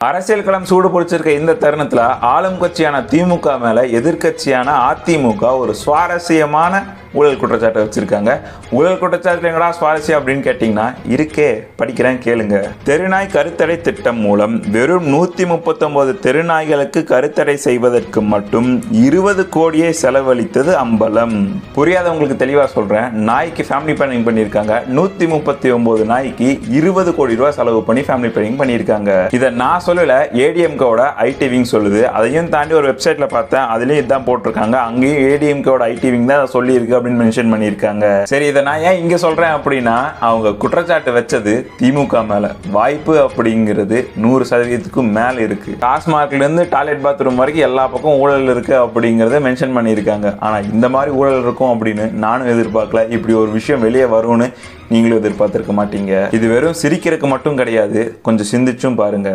அரசியல் களம் சூடு பிடிச்சிருக்க இந்த தருணத்துல ஆளும் கட்சியான திமுக மேல எதிர்கட்சியான அதிமுக ஒரு சுவாரஸ்யமான ஊழல் குற்றச்சாட்டை வச்சிருக்காங்க. ஊழல் குற்றச்சாட்டு எங்கடா சுவாரஸ்யம் அப்படின்னு கேட்டீங்கன்னா இருக்கே, படிக்கிறேன் கேளுங்க. தெருநாய் கருத்தடை திட்டம் மூலம் வெறும் 139 தெருநாய்களுக்கு கருத்தடை செய்வதற்கு மட்டும் 20 கோடியை செலவழித்தது அம்பலம். புரியாதவங்களுக்கு தெளிவா சொல்றேன். நாய்க்கு ஃபேமிலி பிளானிங் பண்ணியிருக்காங்க. 139 நாய்க்கு 20 கோடி ரூபாய் செலவு பண்ணி ஃபேமிலி பிளானிங் பண்ணியிருக்காங்க. இதை நான் சொல்லல, ஏடிஎம்கோட ஐடி விங் சொல்லுது. அதையும் தாண்டி ஒரு வெப்சைட்ல பார்த்தேன், அதுலயும் இதான் போட்டிருக்காங்க. அங்கேயும் ஏடிஎம்கோட ஐடி விங் தான் சொல்லி இருக்கு அப்படின்னு மென்ஷன் பண்ணியிருக்காங்க. சரி, இதை நான் ஏன் இங்க சொல்றேன் அப்படின்னா, அவங்க குற்றச்சாட்டு வச்சது திமுக மேல. வாய்ப்பு அப்படிங்கிறது 100% மேல இருக்கு. டாஸ்மார்க்ல இருந்து டாய்லெட் பாத்ரூம் வரைக்கும் எல்லா பக்கம் ஊழல் இருக்கு அப்படிங்கறத மென்ஷன் பண்ணியிருக்காங்க. ஆனா இந்த மாதிரி ஊழல் இருக்கும் அப்படின்னு நானும் எதிர்பார்க்கல. இப்படி ஒரு விஷயம் வெளியே வரும்னு நீங்களும் எதிர்பார்த்திருக்க மாட்டீங்க. இது வெறும் சிரிக்கிறதுக்கு மட்டும் கிடையாது, கொஞ்சம் சிந்திச்சும் பாருங்க.